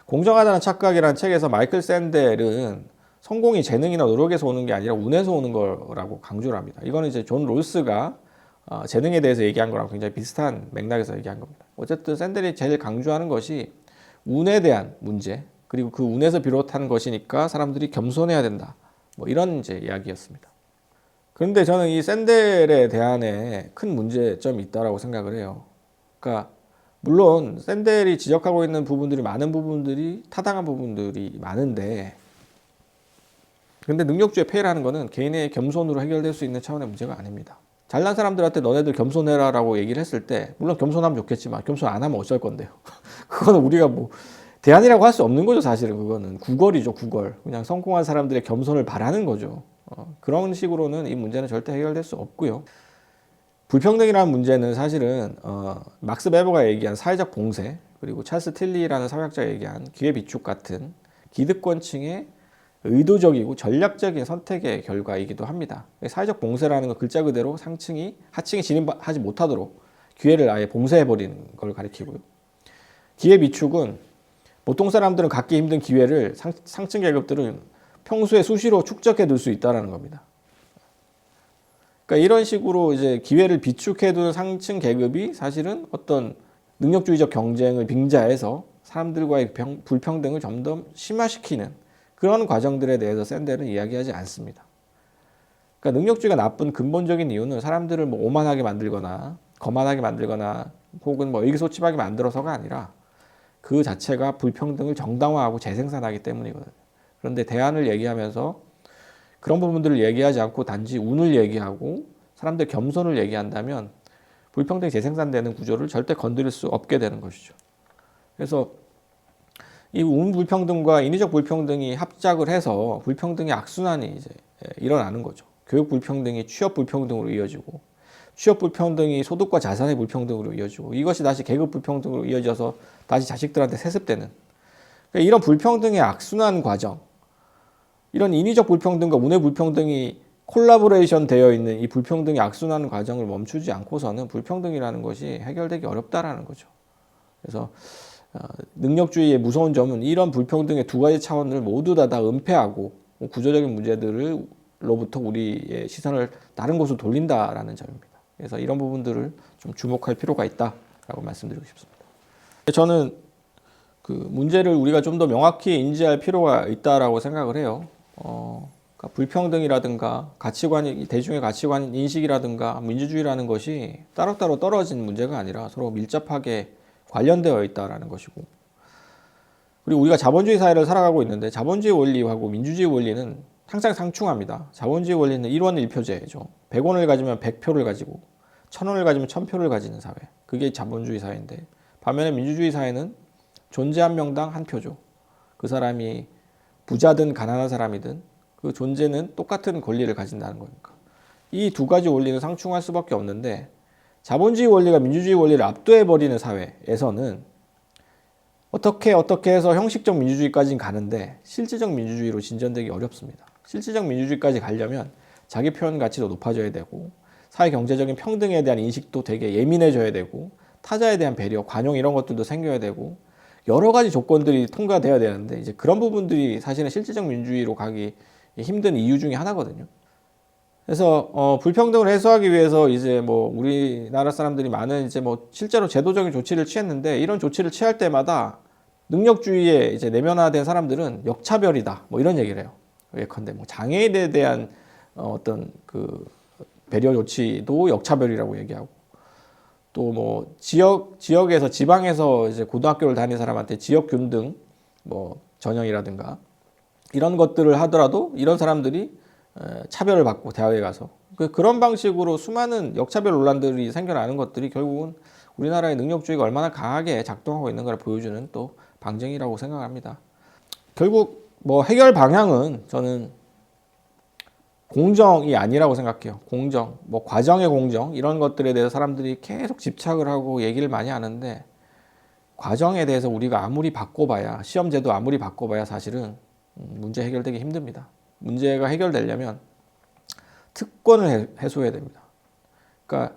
공정하다는 착각이라는 책에서 마이클 샌델은 성공이 재능이나 노력에서 오는 게 아니라 운에서 오는 거라고 강조를 합니다. 이거는 이제 존 롤스가 재능에 대해서 얘기한 거랑 굉장히 비슷한 맥락에서 얘기한 겁니다. 어쨌든 샌델이 제일 강조하는 것이 운에 대한 문제, 그리고 그 운에서 비롯한 것이니까 사람들이 겸손해야 된다. 뭐 이런 이제 이야기였습니다. 그런데 저는 이 샌델의 대안에 큰 문제점이 있다고 생각을 해요. 그러니까 물론 샌델이 지적하고 있는 부분들이 많은 부분들이 타당한 부분들이 많은데, 근데 능력주의 폐해라는 거는 개인의 겸손으로 해결될 수 있는 차원의 문제가 아닙니다. 잘난 사람들한테 너네들 겸손해라 라고 얘기를 했을 때 물론 겸손하면 좋겠지만 겸손 안 하면 어쩔 건데요. 그거는 우리가 뭐 대안이라고 할 수 없는 거죠. 사실은 그거는 구걸이죠. 구걸. 그냥 성공한 사람들의 겸손을 바라는 거죠. 그런 식으로는 이 문제는 절대 해결될 수 없고요. 불평등이라는 문제는 사실은 막스 베버가 얘기한 사회적 봉쇄, 그리고 찰스 틸리라는 사회학자가 얘기한 기회비축 같은 기득권층의 의도적이고 전략적인 선택의 결과이기도 합니다. 사회적 봉쇄라는 건 글자 그대로 상층이 하층이 진입하지 못하도록 기회를 아예 봉쇄해버리는 걸 가리키고요. 기회비축은 보통 사람들은 갖기 힘든 기회를 상층 계급들은 평소에 수시로 축적해 둘 수 있다는 겁니다. 그러니까 이런 식으로 이제 기회를 비축해 두는 상층 계급이 사실은 어떤 능력주의적 경쟁을 빙자해서 사람들과의 불평등을 점점 심화시키는 그런 과정들에 대해서 샌델은 이야기하지 않습니다. 그러니까 능력주의가 나쁜 근본적인 이유는 사람들을 뭐 오만하게 만들거나 거만하게 만들거나 혹은 뭐 의기소침하게 만들어서가 아니라 그 자체가 불평등을 정당화하고 재생산하기 때문이거든요. 그런데 대안을 얘기하면서 그런 부분들을 얘기하지 않고 단지 운을 얘기하고 사람들 겸손을 얘기한다면 불평등이 재생산되는 구조를 절대 건드릴 수 없게 되는 것이죠. 그래서 이 운 불평등과 인위적 불평등이 합작을 해서 불평등의 악순환이 이제 일어나는 거죠. 교육 불평등이 취업 불평등으로 이어지고, 취업 불평등이 소득과 자산의 불평등으로 이어지고, 이것이 다시 계급 불평등으로 이어져서 다시 자식들한테 세습되는, 그러니까 이런 불평등의 악순환 과정, 이런 인위적 불평등과 운의 불평등이 콜라보레이션 되어 있는 이 불평등의 악순환 과정을 멈추지 않고서는 불평등이라는 것이 해결되기 어렵다라는 거죠. 그래서 능력주의의 무서운 점은 이런 불평등의 두 가지 차원을 모두 다 은폐하고 구조적인 문제들로부터 우리의 시선을 다른 곳으로 돌린다라는 점입니다. 그래서 이런 부분들을 좀 주목할 필요가 있다라고 말씀드리고 싶습니다. 저는 그 문제를 우리가 좀 더 명확히 인지할 필요가 있다라고 생각을 해요. 그러니까 불평등이라든가 가치관이, 대중의 가치관 인식이라든가 민주주의라는 것이 따로따로 떨어진 문제가 아니라 서로 밀접하게 관련되어 있다라는 것이고, 그리고 우리가 자본주의 사회를 살아가고 있는데 자본주의 원리하고 민주주의 원리는 항상 상충합니다. 자본주의 원리는 1원 1표제죠. 100원을 가지면 100표를 가지고 1000원을 가지면 1000표를 가지는 사회, 그게 자본주의 사회인데, 반면에 민주주의 사회는 존재 한 명당 한 표죠. 그 사람이 부자든 가난한 사람이든 그 존재는 똑같은 권리를 가진다는 거니까. 이 두 가지 원리는 상충할 수밖에 없는데, 자본주의 원리가 민주주의 원리를 압도해버리는 사회에서는 어떻게 해서 형식적 민주주의까지는 가는데 실질적 민주주의로 진전되기 어렵습니다. 실질적 민주주의까지 가려면 자기 표현 가치도 높아져야 되고, 사회 경제적인 평등에 대한 인식도 되게 예민해져야 되고, 타자에 대한 배려, 관용 이런 것들도 생겨야 되고, 여러 가지 조건들이 통과돼야 되는데, 이제 그런 부분들이 사실은 실질적 민주주의로 가기 힘든 이유 중에 하나거든요. 그래서 불평등을 해소하기 위해서 이제 뭐 우리나라 사람들이 많은 이제 뭐 실제로 제도적인 조치를 취했는데, 이런 조치를 취할 때마다 능력주의에 이제 내면화된 사람들은 역차별이다뭐 이런 얘기를 해요. 예컨대 뭐 장애인에 대한 어떤 그 배려 조치도 역차별이라고 얘기하고, 또 뭐 지역에서 지방에서 이제 고등학교를 다니는 사람한테 지역균등 뭐 전형이라든가 이런 것들을 하더라도 이런 사람들이 차별을 받고 대학에 가서 그런 방식으로 수많은 역차별 논란들이 생겨나는 것들이 결국은 우리나라의 능력주의가 얼마나 강하게 작동하고 있는 걸 보여주는 또 방증이라고 생각합니다. 결국 뭐 해결 방향은 저는 공정이 아니라고 생각해요. 공정, 뭐 과정의 공정 이런 것들에 대해서 사람들이 계속 집착을 하고 얘기를 많이 하는데, 과정에 대해서 우리가 아무리 바꿔봐야, 시험제도 아무리 바꿔봐야 사실은 문제 해결되기 힘듭니다. 문제가 해결되려면 특권을 해소해야 됩니다. 그러니까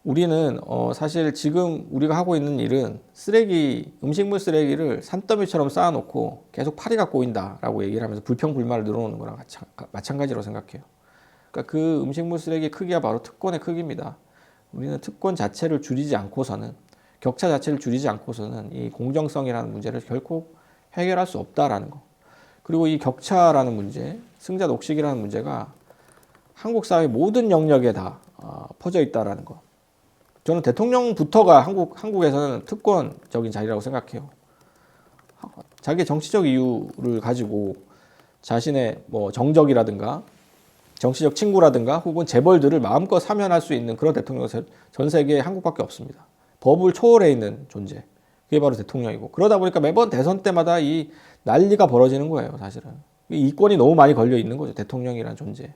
우리는 사실 지금 우리가 하고 있는 일은 음식물 쓰레기를 산더미처럼 쌓아놓고 계속 파리가 꼬인다라고 얘기를 하면서 불평불만을 늘어놓는 거랑 마찬가지로 생각해요. 그러니까 그 음식물 쓰레기 크기가 바로 특권의 크기입니다. 우리는 특권 자체를 줄이지 않고서는, 격차 자체를 줄이지 않고서는 이 공정성이라는 문제를 결코 해결할 수 없다라는 거. 그리고 이 격차라는 문제, 승자 독식이라는 문제가 한국 사회 모든 영역에 다 퍼져 있다라는 거. 저는 대통령부터가 한국에서는 특권적인 자리라고 생각해요. 자기 정치적 이유를 가지고 자신의 뭐 정적이라든가 정치적 친구라든가 혹은 재벌들을 마음껏 사면할 수 있는 그런 대통령은 전 세계에 한국밖에 없습니다. 법을 초월해 있는 존재. 그게 바로 대통령이고. 그러다 보니까 매번 대선 때마다 이 난리가 벌어지는 거예요, 사실은. 이권이 너무 많이 걸려 있는 거죠, 대통령이라는 존재.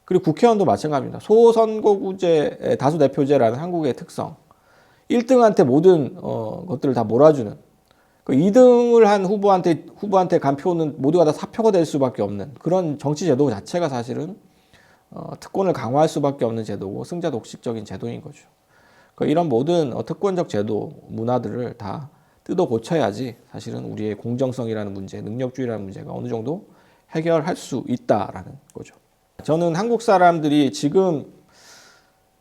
그리고 국회의원도 마찬가지입니다. 소선거구제, 다수대표제라는 한국의 특성. 1등한테 모든 것들을 다 몰아주는. 그 2등을 한 후보한테 간 표는 모두가 다 사표가 될 수밖에 없는 그런 정치 제도 자체가 사실은 특권을 강화할 수밖에 없는 제도고 승자 독식적인 제도인 거죠. 그러니까 이런 모든 특권적 제도 문화들을 다 뜯어 고쳐야지 사실은 우리의 공정성이라는 문제, 능력주의라는 문제가 어느 정도 해결할 수 있다라는 거죠. 저는 한국 사람들이 지금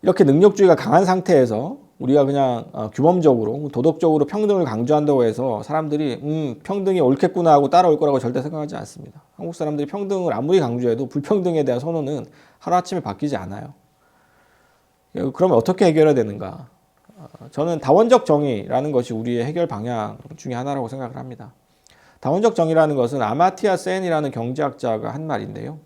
이렇게 능력주의가 강한 상태에서 우리가 그냥 규범적으로 도덕적으로 평등을 강조한다고 해서 사람들이 평등이 옳겠구나 하고 따라올 거라고 절대 생각하지 않습니다. 한국 사람들이 평등을 아무리 강조해도 불평등에 대한 선언은 하루아침에 바뀌지 않아요. 그러면 어떻게 해결해야 되는가? 저는 다원적 정의라는 것이 우리의 해결 방향 중에 하나라고 생각을 합니다. 다원적 정의라는 것은 아마티아 센이라는 경제학자가 한 말인데요.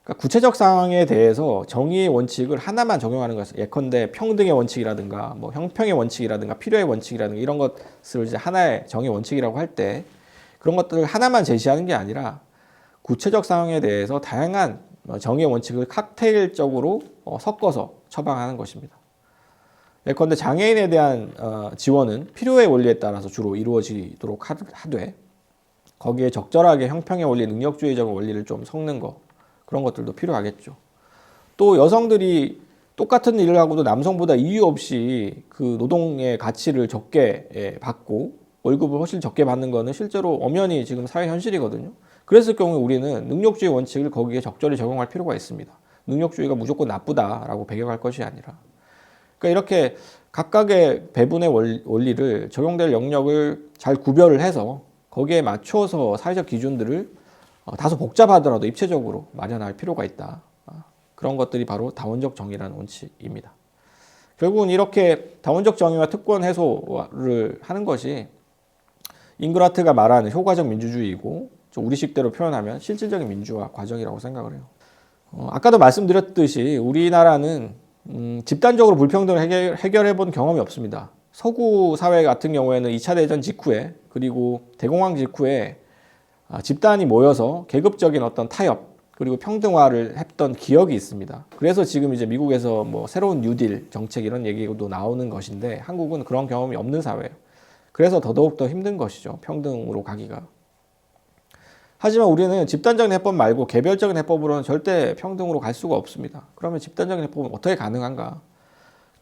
그러니까 구체적 상황에 대해서 정의의 원칙을 하나만 적용하는 것을 예컨대 평등의 원칙이라든가 뭐 형평의 원칙이라든가 필요의 원칙이라든가 이런 것을 이제 하나의 정의 원칙이라고 할 때 그런 것들을 하나만 제시하는 게 아니라 구체적 상황에 대해서 다양한 정의 원칙을 칵테일적으로 섞어서 처방하는 것입니다. 예컨대 장애인에 대한 지원은 필요의 원리에 따라서 주로 이루어지도록 하되 거기에 적절하게 형평의 원리, 능력주의적 원리를 좀 섞는 거 그런 것들도 필요하겠죠. 또 여성들이 똑같은 일을 하고도 남성보다 이유 없이 그 노동의 가치를 적게 받고 월급을 훨씬 적게 받는 거는 실제로 엄연히 지금 사회 현실이거든요. 그랬을 경우에 우리는 능력주의 원칙을 거기에 적절히 적용할 필요가 있습니다. 능력주의가 무조건 나쁘다라고 배격할 것이 아니라. 그러니까 이렇게 각각의 배분의 원리를 적용될 영역을 잘 구별을 해서 거기에 맞춰서 사회적 기준들을 다소 복잡하더라도 입체적으로 마련할 필요가 있다. 그런 것들이 바로 다원적 정의라는 원칙입니다. 결국은 이렇게 다원적 정의와 특권 해소를 하는 것이 잉그라트가 말하는 효과적 민주주의이고 우리식대로 표현하면 실질적인 민주화 과정이라고 생각을 해요. 아까도 말씀드렸듯이 우리나라는 집단적으로 불평등을 해결해 본 경험이 없습니다. 서구 사회 같은 경우에는 2차 대전 직후에 그리고 대공황 직후에 집단이 모여서 계급적인 어떤 타협 그리고 평등화를 했던 기억이 있습니다. 그래서 지금 이제 미국에서 뭐 새로운 뉴딜 정책 이런 얘기도 나오는 것인데 한국은 그런 경험이 없는 사회예요. 그래서 더더욱 더 힘든 것이죠. 평등으로 가기가. 하지만 우리는 집단적인 해법 말고 개별적인 해법으로는 절대 평등으로 갈 수가 없습니다. 그러면 집단적인 해법은 어떻게 가능한가?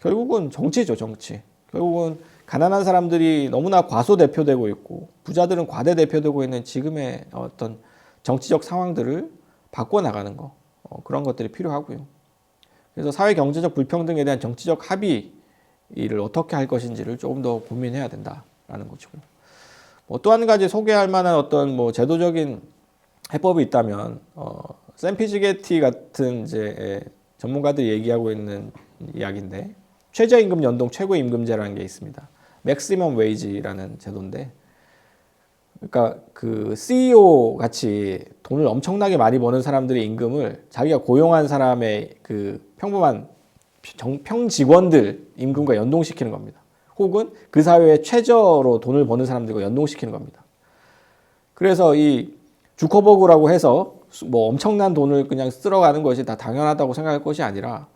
결국은 정치죠, 정치. 결국은 가난한 사람들이 너무나 과소대표되고 있고 부자들은 과대대표되고 있는 지금의 어떤 정치적 상황들을 바꿔나가는 거 그런 것들이 필요하고요. 그래서 사회 경제적 불평등에 대한 정치적 합의를 어떻게 할 것인지를 조금 더 고민해야 된다라는 거죠. 또 한 가지 소개할 만한 어떤 뭐 제도적인 해법이 있다면 샘 피지게티 같은 이제 전문가들이 얘기하고 있는 이야기인데 최저임금 연동 최고임금제라는 게 있습니다. 맥시멈 웨이지라는 제도인데, 그러니까 그 CEO 같이 돈을 엄청나게 많이 버는 사람들의 임금을 자기가 고용한 사람의 그 평범한 평직원들 임금과 연동시키는 겁니다. 혹은 그 사회의 최저로 돈을 버는 사람들과 연동시키는 겁니다. 그래서 이 주커버그라고 해서 뭐 엄청난 돈을 그냥 쓸어가는 것이 다 당연하다고 생각할 것이 아니라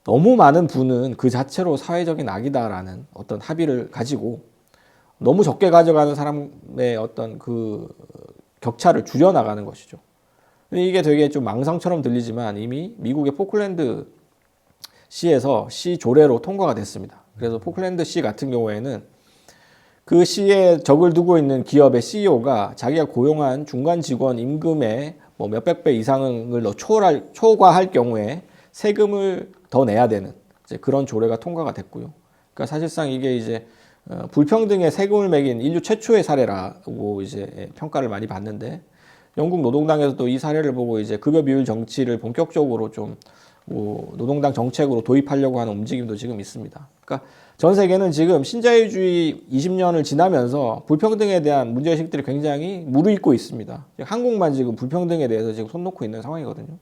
너무 많은 부는 그 자체로 사회적인 악이다라는 어떤 합의를 가지고 너무 적게 가져가는 사람의 어떤 그 격차를 줄여나가는 것이죠. 이게 되게 좀 망상처럼 들리지만 이미 미국의 포클랜드 시에서 시 조례로 통과가 됐습니다. 그래서 포클랜드 시 같은 경우에는 그 시에 적을 두고 있는 기업의 CEO가 자기가 고용한 중간 직원 임금의 뭐 몇백 배 이상을 초과할 경우에 세금을 더 내야 되는 이제 그런 조례가 통과가 됐고요. 그러니까 사실상 이게 이제 불평등의 세금을 매긴 인류 최초의 사례라고 이제 평가를 많이 받는데, 영국 노동당에서도 이 사례를 보고 이제 급여 비율 정치를 본격적으로 좀 노동당 정책으로 도입하려고 하는 움직임도 지금 있습니다. 그러니까 전 세계는 지금 신자유주의 20년을 지나면서 불평등에 대한 문제의식들이 굉장히 무르익고 있습니다. 한국만 지금 불평등에 대해서 지금 손 놓고 있는 상황이거든요.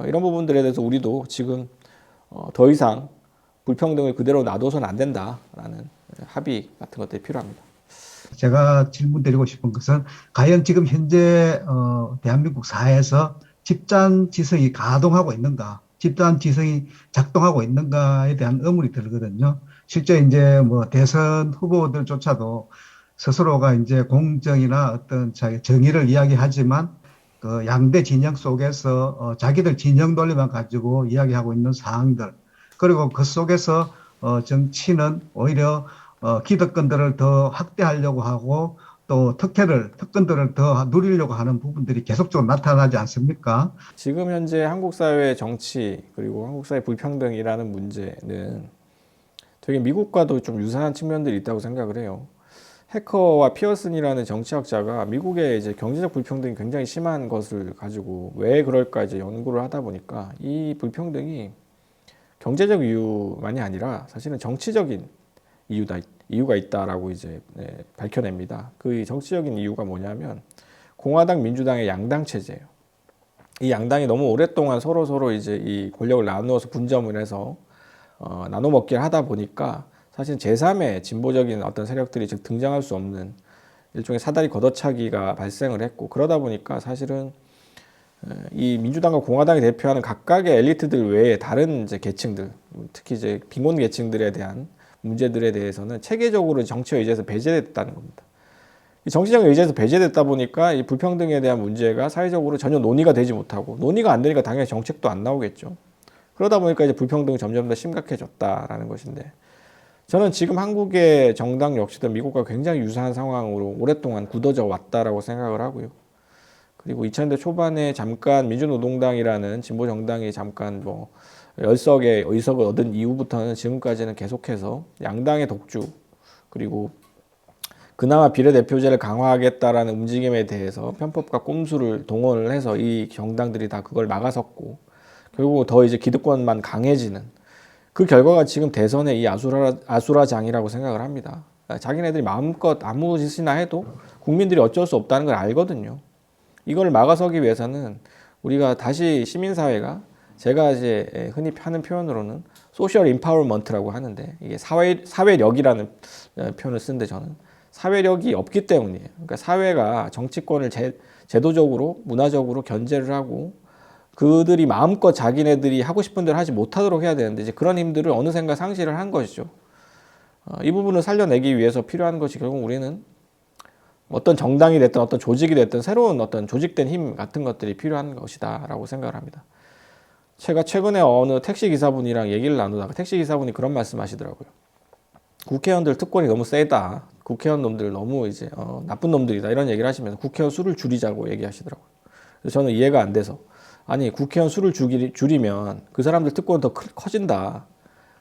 이런 부분들에 대해서 우리도 지금 더 이상 불평등을 그대로 놔둬서는 안 된다라는 합의 같은 것들이 필요합니다. 제가 질문 드리고 싶은 것은 과연 지금 현재 대한민국 사회에서 집단 지성이 가동하고 있는가, 집단 지성이 작동하고 있는가에 대한 의문이 들거든요. 실제 이제 뭐 대선 후보들조차도 스스로가 이제 공정이나 어떤 자기 정의를 이야기하지만 그 양대 진영 속에서 자기들 진영 논리만 가지고 이야기하고 있는 사항들, 그리고 그 속에서 정치는 오히려 기득권들을 더 확대하려고 하고 또 특권들을 더 누리려고 하는 부분들이 계속적으로 나타나지 않습니까? 지금 현재 한국 사회의 정치 그리고 한국 사회 불평등이라는 문제는 되게 미국과도 좀 유사한 측면들이 있다고 생각을 해요. 해커와 피어슨이라는 정치학자가 미국의 이제 경제적 불평등이 굉장히 심한 것을 가지고 왜 그럴까 이제 연구를 하다 보니까 이 불평등이 경제적 이유만이 아니라 사실은 정치적인 이유가 있다라고 이제 밝혀냅니다. 그 정치적인 이유가 뭐냐면 공화당 민주당의 양당 체제예요. 이 양당이 너무 오랫동안 서로 이제 이 권력을 나누어서 분점을 해서 나눠 먹기를 하다 보니까 사실 제3의 진보적인 어떤 세력들이 즉 등장할 수 없는 일종의 사다리 걷어차기가 발생을 했고, 그러다 보니까 사실은 이 민주당과 공화당이 대표하는 각각의 엘리트들 외에 다른 이제 계층들, 특히 이제 빈곤 계층들에 대한 문제들에 대해서는 체계적으로 정치의 의제에서 배제됐다는 겁니다. 이 정치적 의제에서 배제됐다 보니까 이 불평등에 대한 문제가 사회적으로 전혀 논의가 되지 못하고, 논의가 안 되니까 당연히 정책도 안 나오겠죠. 그러다 보니까 이제 불평등이 점점 더 심각해졌다라는 것인데, 저는 지금 한국의 정당 역시도 미국과 굉장히 유사한 상황으로 오랫동안 굳어져 왔다라고 생각을 하고요. 그리고 2000년대 초반에 잠깐 민주노동당이라는 진보 정당이 잠깐 뭐 10석의 의석을 얻은 이후부터는 지금까지는 계속해서 양당의 독주, 그리고 그나마 비례대표제를 강화하겠다라는 움직임에 대해서 편법과 꼼수를 동원을 해서 이 정당들이 다 그걸 막아섰고, 결국 더 이제 기득권만 강해지는 그 결과가 지금 대선의 이 아수라장이라고 생각을 합니다. 자기네들이 마음껏 아무 짓이나 해도 국민들이 어쩔 수 없다는 걸 알거든요. 이걸 막아서기 위해서는 우리가 다시 시민사회가, 제가 이제 흔히 하는 표현으로는 소셜 임파워먼트라고 하는데, 이게 사회력이라는 표현을 쓰는데 저는 사회력이 없기 때문이에요. 그러니까 사회가 정치권을 제도적으로 문화적으로 견제를 하고 그들이 마음껏 자기네들이 하고 싶은 대로 하지 못하도록 해야 되는데, 이제 그런 힘들을 어느샌가 상실을 한 것이죠. 이 부분을 살려내기 위해서 필요한 것이 결국 우리는 어떤 정당이 됐든 어떤 조직이 됐든 새로운 어떤 조직된 힘 같은 것들이 필요한 것이다라고 생각을 합니다. 제가 최근에 어느 택시기사분이랑 얘기를 나누다가 택시기사분이 그런 말씀 하시더라고요. 국회의원들 특권이 너무 세다. 국회의원 놈들 너무 이제 나쁜 놈들이다. 이런 얘기를 하시면서 국회의원 수를 줄이자고 얘기하시더라고요. 그래서 저는 이해가 안 돼서, 아니 국회의원 수를 줄이면 그 사람들 특권은 더 커진다.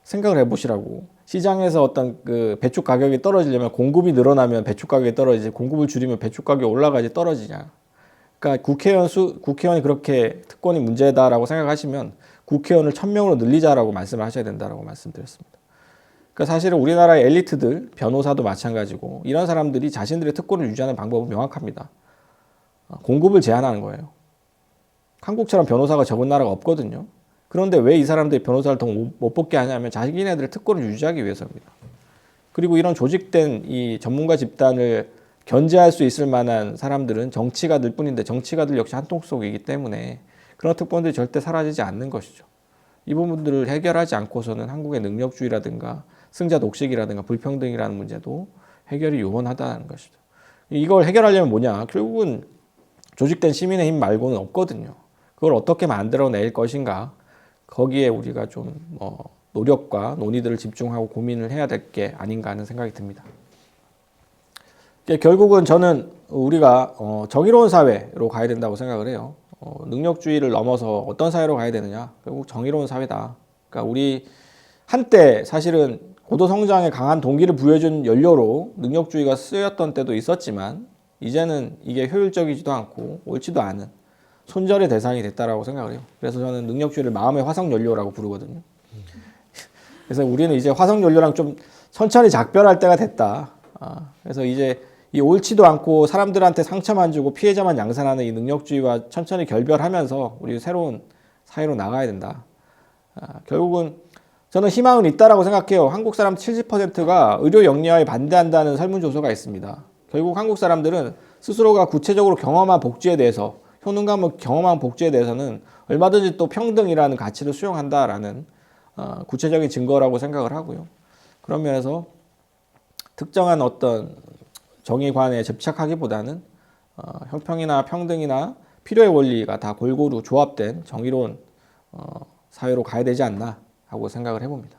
생각을 해보시라고. 시장에서 어떤 그 배추 가격이 떨어지려면 공급이 늘어나면 배추 가격이 떨어지지, 공급을 줄이면 배추 가격이 올라가지 떨어지냐. 그러니까 국회의원이 그렇게 특권이 문제다라고 생각하시면 국회의원을 1000명으로 늘리자라고 말씀을 하셔야 된다라고 말씀드렸습니다. 그러니까 사실은 우리나라의 엘리트들, 변호사도 마찬가지고 이런 사람들이 자신들의 특권을 유지하는 방법은 명확합니다. 공급을 제한하는 거예요. 한국처럼 변호사가 적은 나라가 없거든요. 그런데 왜 이 사람들이 변호사를 더 못 뽑게 하냐면 자기네들의 특권을 유지하기 위해서입니다. 그리고 이런 조직된 이 전문가 집단을 견제할 수 있을 만한 사람들은 정치가들 뿐인데, 정치가들 역시 한통 속이기 때문에 그런 특권들이 절대 사라지지 않는 것이죠. 이 부분들을 해결하지 않고서는 한국의 능력주의라든가 승자 독식이라든가 불평등이라는 문제도 해결이 요원하다는 것이죠. 이걸 해결하려면 뭐냐? 결국은 조직된 시민의 힘 말고는 없거든요. 그걸 어떻게 만들어낼 것인가? 거기에 우리가 좀 노력과 논의들을 집중하고 고민을 해야 될 게 아닌가 하는 생각이 듭니다. 결국은 저는 우리가 정의로운 사회로 가야 된다고 생각을 해요. 능력주의를 넘어서 어떤 사회로 가야 되느냐? 결국 정의로운 사회다. 그러니까 우리 한때 사실은 고도 성장에 강한 동기를 부여준 연료로 능력주의가 쓰였던 때도 있었지만 이제는 이게 효율적이지도 않고 옳지도 않은 손절의 대상이 됐다라고 생각을 해요. 그래서 저는 능력주의를 마음의 화석 연료라고 부르거든요. 그래서 우리는 이제 화석 연료랑 좀 천천히 작별할 때가 됐다. 그래서 이제 이 옳지도 않고 사람들한테 상처만 주고 피해자만 양산하는 이 능력주의와 천천히 결별하면서 우리 새로운 사회로 나가야 된다. 결국은 저는 희망은 있다라고 생각해요. 한국 사람 70%가 의료 영리화에 반대한다는 설문조사가 있습니다. 결국 한국 사람들은 스스로가 구체적으로 경험한 복지에 대해서, 효능감을 경험한 복지에 대해서는 얼마든지 또 평등이라는 가치를 수용한다라는 구체적인 증거라고 생각을 하고요. 그런 면에서 특정한 어떤 정의관에 집착하기보다는 형평이나 평등이나 필요의 원리가 다 골고루 조합된 정의로운 사회로 가야 되지 않나 하고 생각을 해봅니다.